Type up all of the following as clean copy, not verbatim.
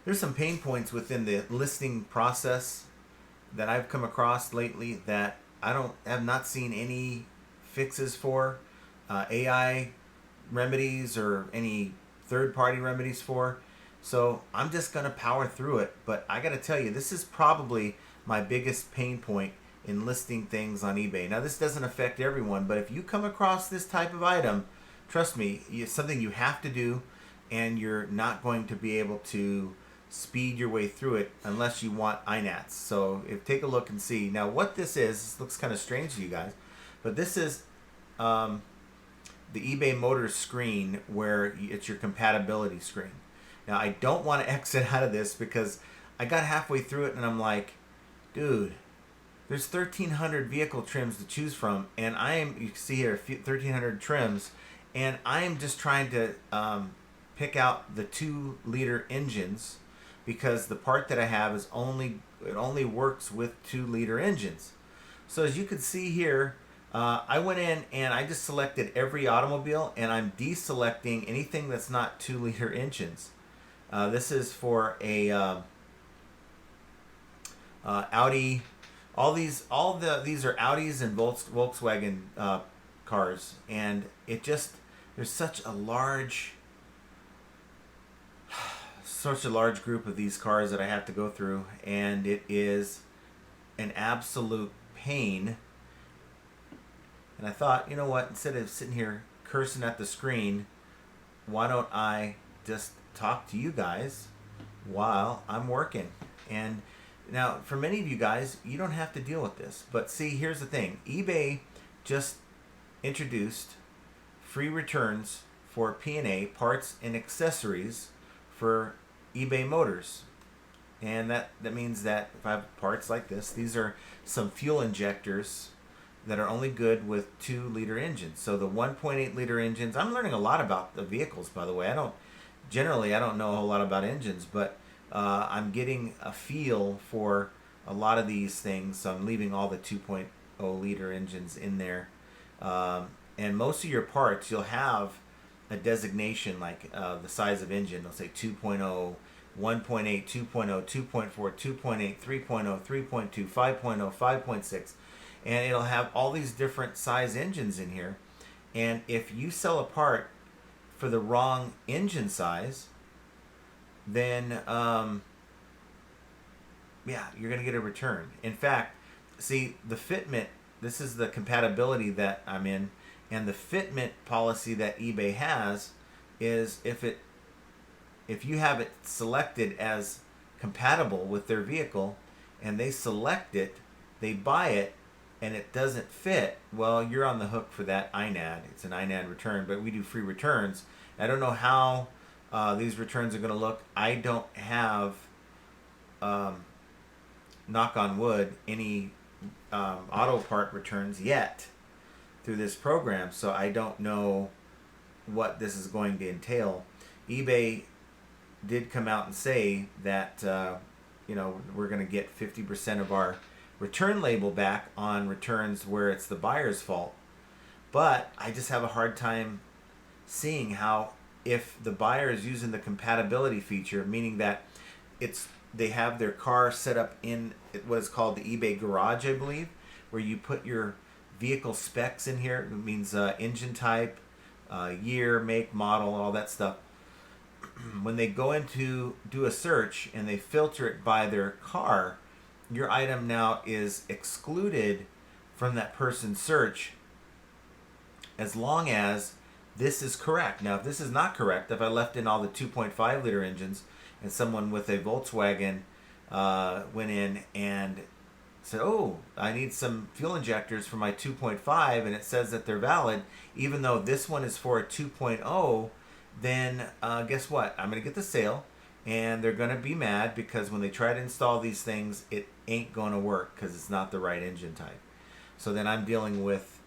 There's some pain points within the listing process that I've come across lately that have not seen any fixes for, AI remedies or any third-party remedies for. So I'm just gonna power through it. But I gotta tell you, this is probably my biggest pain point in listing things on eBay. Now this doesn't affect everyone, but if you come across this type of item, trust me, it's something you have to do, and you're not going to be able to speed your way through it unless you want INATs. So take a look and see. Now what this looks kind of strange to you guys, but this is the eBay Motors screen where it's your compatibility screen. Now I don't want to exit out of this because I got halfway through it and I'm like, dude, there's 1,300 vehicle trims to choose from, and you can see here 1,300 trims, and I am just trying to pick out the 2-liter engines, because the part that I have is only works with 2-liter engines. So as you can see here, I went in and I just selected every automobile, and I'm deselecting anything that's not 2-liter engines. This is for a Audi. These are Audis and Volkswagen cars, and there's such a large group of these cars that I have to go through, and it is an absolute pain. And I thought, you know what, instead of sitting here cursing at the screen, why don't I just talk to you guys while I'm working? And now, for many of you guys, you don't have to deal with this. But see, here's the thing. eBay just introduced free returns for P&A, parts and accessories for eBay Motors. And that means that if I have parts like this, these are some fuel injectors that are only good with 2-liter engines. So the 1.8-liter engines, I'm learning a lot about the vehicles, by the way. I don't know a whole lot about engines, but I'm getting a feel for a lot of these things. So I'm leaving all the 2.0-liter engines in there. And most of your parts, you'll have a designation like the size of engine. They'll say 2.0, 1.8, 2.0, 2.4, 2.8, 3.0, 3.2, 5.0, 5.6. And it'll have all these different size engines in here. And if you sell a part for the wrong engine size, then you're going to get a return. In fact, see, the fitment, this is the compatibility that I'm in, and the fitment policy that eBay has is if you have it selected as compatible with their vehicle, and they select it, they buy it, and it doesn't fit, well, you're on the hook for that INAD. It's an INAD return, but we do free returns. I don't know how these returns are going to look. I don't have, knock on wood, any auto part returns yet through this program, so I don't know what this is going to entail. eBay did come out and say that we're going to get 50% of our return label back on returns where it's the buyer's fault. But I just have a hard time seeing how, if the buyer is using the compatibility feature, meaning that they have their car set up in what is called the eBay garage, I believe, where you put your vehicle specs in here. It means engine type, year, make, model, all that stuff. When they go into do a search and they filter it by their car, your item now is excluded from that person's search as long as this is correct. Now, if this is not correct, if I left in all the 2.5-liter engines and someone with a Volkswagen went in and said, oh, I need some fuel injectors for my 2.5, and it says that they're valid, even though this one is for a 2.0, then guess what? I'm going to get the sale, and they're going to be mad because when they try to install these things, it ain't going to work because it's not the right engine type. So then I'm dealing with,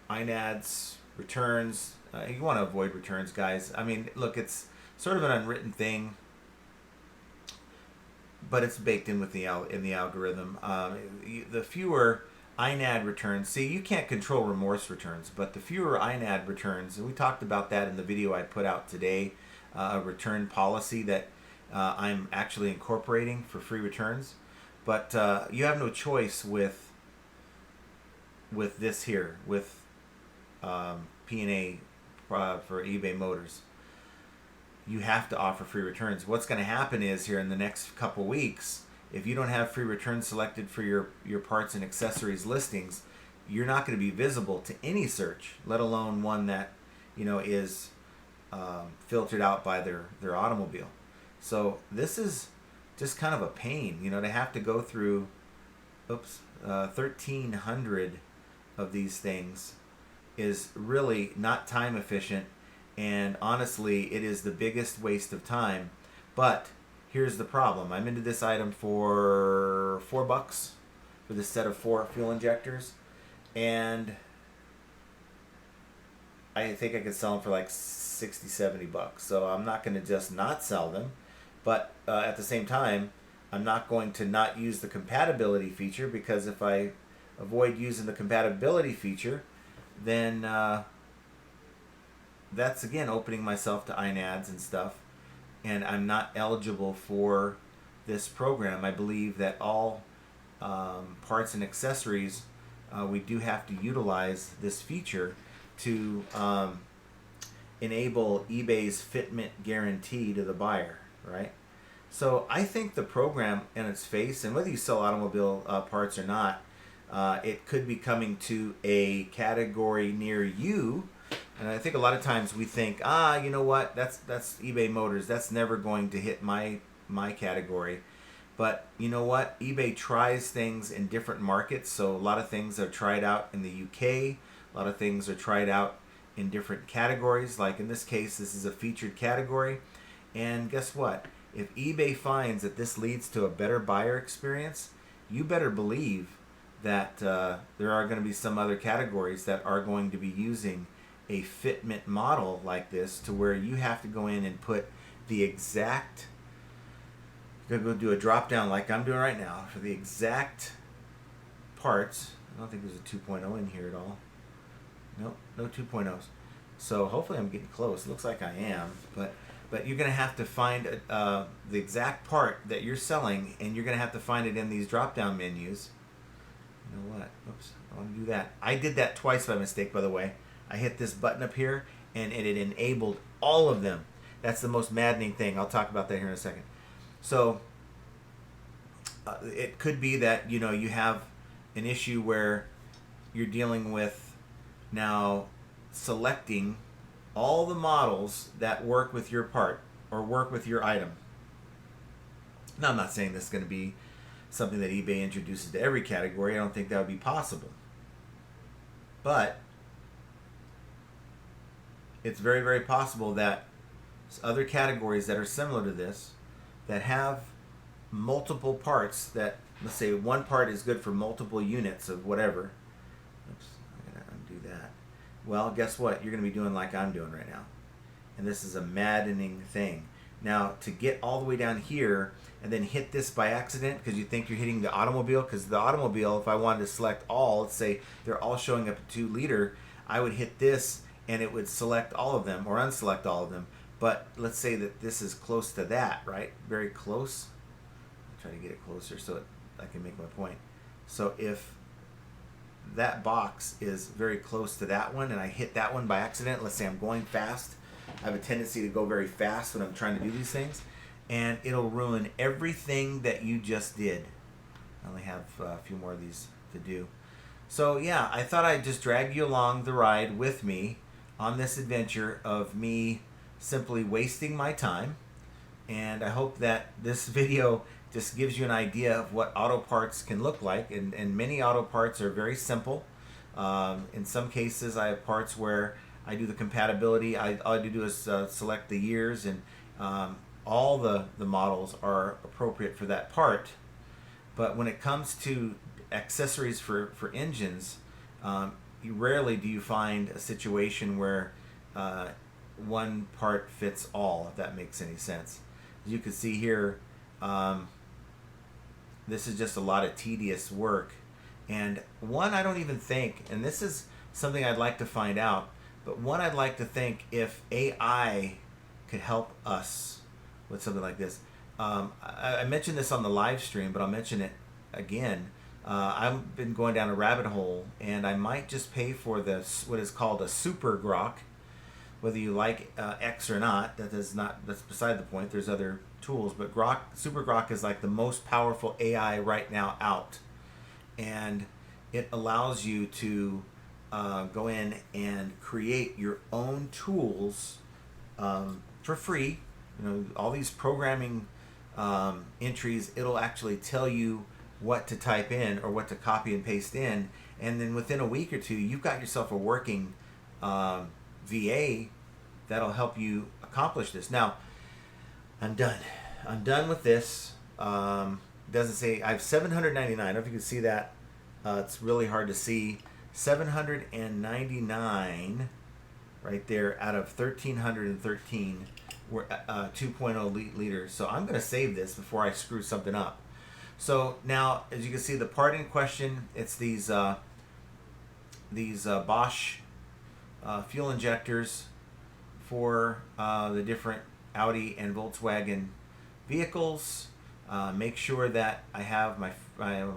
INADs, returns. You want to avoid returns, guys. I mean, look, it's sort of an unwritten thing, but it's baked in with the algorithm. The fewer INAD returns. See, you can't control remorse returns, but the fewer INAD returns, and we talked about that in the video I put out today, a return policy that I'm actually incorporating for free returns. But you have no choice with this here, with P&A for eBay Motors. You have to offer free returns. What's going to happen is here in the next couple weeks, if you don't have free returns selected for your parts and accessories listings, you're not going to be visible to any search, let alone one that is filtered out by their automobile. So this is just kind of a pain, to have to go through 1,300 of these things is really not time efficient, and honestly it is the biggest waste of time. But here's the problem. I'm into this item for $4 for this set of 4 fuel injectors, and I think I could sell them for like 60-70 bucks. So I'm not going to just not sell them, but at the same time I'm not going to not use the compatibility feature, because if I avoid using the compatibility feature, then that's again opening myself to INADs and stuff, and I'm not eligible for this program. I believe that all parts and accessories, we do have to utilize this feature to enable eBay's fitment guarantee to the buyer, right? So I think the program in its face, and whether you sell automobile parts or not, it could be coming to a category near you. And I think a lot of times we think, you know what, that's eBay Motors, that's never going to hit my category. But you know what, eBay tries things in different markets. So a lot of things are tried out in the UK, a lot of things are tried out in different categories. Like in this case, this is a featured category. And guess what, if eBay finds that this leads to a better buyer experience, you better believe that there are going to be some other categories that are going to be using a fitment model like this, to where you have to go in and put the exact, you're going to go do a drop down like I'm doing right now for the exact parts. I don't think there's a 2.0 in here at all. Nope, no 2.0s. So hopefully I'm getting close. Looks like I am, but you're going to have to find the exact part that you're selling, and you're going to have to find it in these drop down menus. You know what? Oops, I want to do that. I did that twice by mistake, by the way. I hit this button up here, and it enabled all of them. That's the most maddening thing. I'll talk about that here in a second. So it could be that you have an issue where you're dealing with now selecting all the models that work with your part or work with your item. Now, I'm not saying this is going to be something that eBay introduces to every category. I don't think that would be possible. But it's very, very possible that other categories that are similar to this, that have multiple parts, that, let's say one part is good for multiple units of whatever. Oops, I gotta undo that. Well, guess what? You're going to be doing like I'm doing right now. And this is a maddening thing. Now, to get all the way down here and then hit this by accident because you think you're hitting the automobile, because the automobile, if I wanted to select all, let's say they're all showing up at 2 liter, I would hit this and it would select all of them or unselect all of them. But let's say that this is close to that, right? Very close. I'll try to get it closer so I can make my point. So if that box is very close to that one and I hit that one by accident, let's say I'm going fast, I have a tendency to go very fast when I'm trying to do these things, and it'll ruin everything that you just did. I only have a few more of these to do. So yeah, I thought I'd just drag you along the ride with me on this adventure of me simply wasting my time. And I hope that this video just gives you an idea of what auto parts can look like. And many auto parts are very simple. In some cases, I have parts where I do the compatibility. All I do is select the years, and all the models are appropriate for that part. But when it comes to accessories for engines, rarely do you find a situation where one part fits all, if that makes any sense. As you can see here, this is just a lot of tedious work, And one, I don't even think, and this is something I'd like to find out, but one, I'd like to think if AI could help us with something like this. I mentioned this on the live stream, but I'll mention it again. I've been going down a rabbit hole, and I might just pay for this, what is called a super grok. Whether you like X or not, that's beside the point. There's other tools, but super grok is like the most powerful AI right now out, and it allows you to go in and create your own tools for free. All these programming entries, it'll actually tell you what to type in or what to copy and paste in, and then within a week or two, you've got yourself a working VA that'll help you accomplish this. Now, I'm done. I'm done with this. Doesn't say, I have 799. I don't know if you can see that. It's really hard to see. 799 right there out of 1,313 were 2.0 liters. So I'm going to save this before I screw something up. So now, as you can see, the part in question, it's these Bosch fuel injectors for the different Audi and Volkswagen vehicles. Make sure that I have my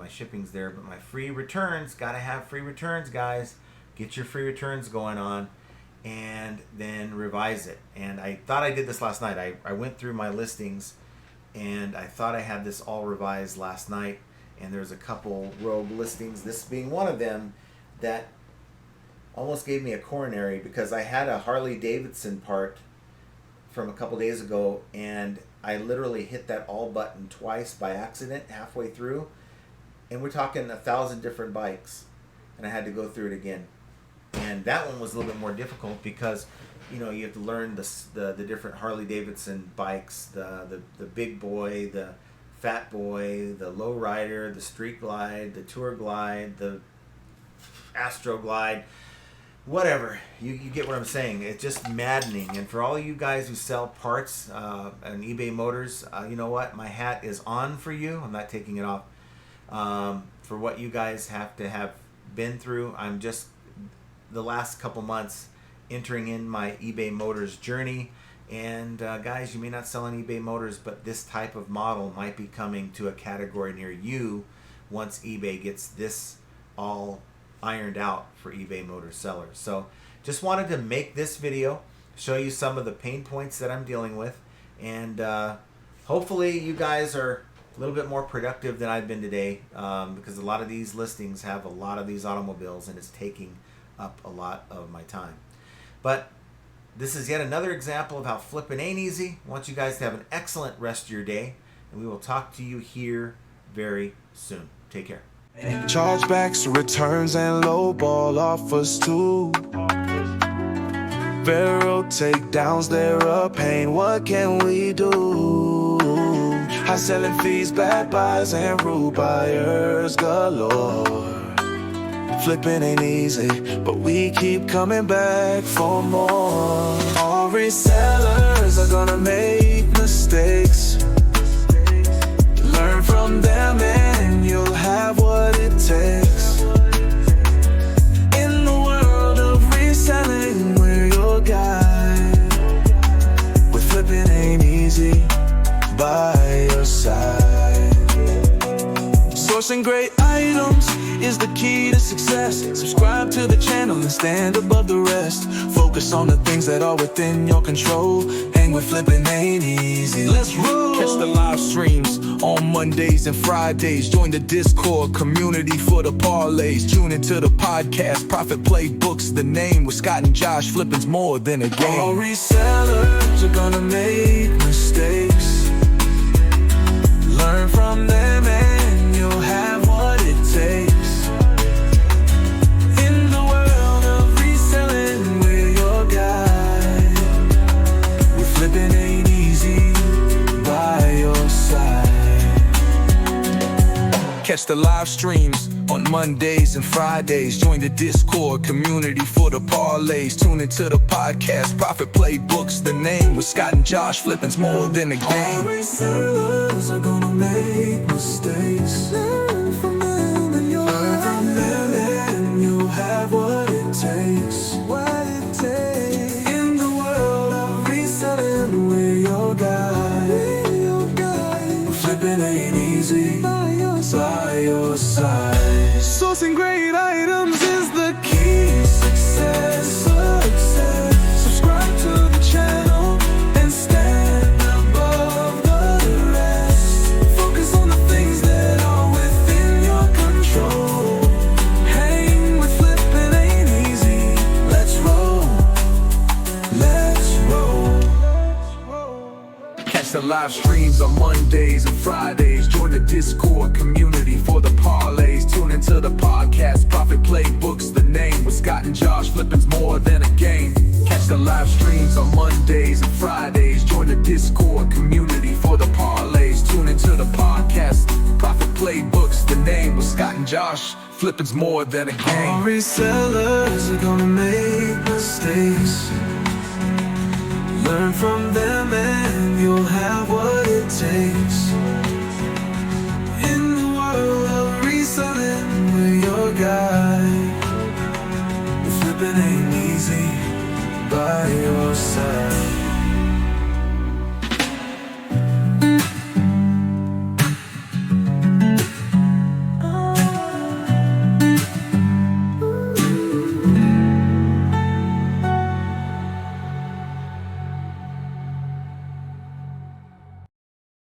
shippings there, but my free returns, gotta have free returns, guys. Get your free returns going on, and then revise it. And I thought I did this last night. I went through my listings, and I thought I had this all revised last night, and there's a couple rogue listings, this being one of them, that almost gave me a coronary, because I had a Harley Davidson part from a couple days ago, and I literally hit that all button twice by accident halfway through, and we're talking 1,000 different bikes, and I had to go through it again. And that one was a little bit more difficult because you have to learn the different Harley Davidson bikes, the big boy, the fat boy, the low rider, the street glide, the tour glide, the Astro glide, whatever. You get what I'm saying. It's just maddening. And for all you guys who sell parts on eBay Motors, you know what? My hat is on for you. I'm not taking it off. For what you guys have been through, I'm just the last couple months entering in my eBay Motors journey. And guys, you may not sell on eBay Motors, but this type of model might be coming to a category near you once eBay gets this all ironed out for eBay Motors sellers. So just wanted to make this video, show you some of the pain points that I'm dealing with, and hopefully you guys are a little bit more productive than I've been today, because a lot of these listings have a lot of these automobiles, and it's taking up a lot of my time. But this is yet another example of how flipping ain't easy. I want you guys to have an excellent rest of your day, and we will talk to you here very soon. Take care. Chargebacks, returns, and lowball offers too. Barrel takedowns, they're a pain. What can we do? High selling fees, bad buys, and rude buyers galore. Flipping ain't easy, but we keep coming back for more. All resellers are gonna make mistakes. Learn from them and you'll have what it takes. In the world of reselling, we're your guide. With flipping ain't easy, by your side. Sourcing great items is the key to success. Subscribe to the channel and stand above the rest. Focus on the things that are within your control. Hang with flipping ain't easy. Let's roll. Catch the live streams on Mondays and Fridays. Join the Discord community for the parlays. Tune into the podcast Profit Playbooks. The name with Scott and Josh. Flipping's more than a game. All resellers are gonna make mistakes. Learn from them and you'll have what it takes. In the world of reselling, we're your guide. With flipping ain't easy, by your side. Catch the live streams on Mondays and Fridays. Join the Discord community for the parlays. Tune into the podcast Profit Playbooks. The name with Scott and Josh. Flipping's more than a game. All resellers are gonna make mistakes. Learn from them and you'll learn from it takes. What it takes. In the world of reselling, we're your guide. Flipping ain't easy. By your side. Sourcing great items is the key. Success. Subscribe to the channel and stand above the rest. Focus on the things that are within your control. Hang with flipping ain't easy. Let's roll. Catch the live streams on Mondays and Fridays. Join the Discord community for the parlays. Tune into the podcast Profit Playbooks. The name was Scott and Josh. Flipping's more than a game. Catch the live streams on Mondays and Fridays. Join the Discord community for the parlays. Tune into the podcast Profit Playbooks. The name was Scott and Josh. Flipping's more than a game. All resellers are gonna make mistakes. Learn from them and you'll have what it takes. In the world of reselling, we're your guide. Flipping ain't easy. By your side.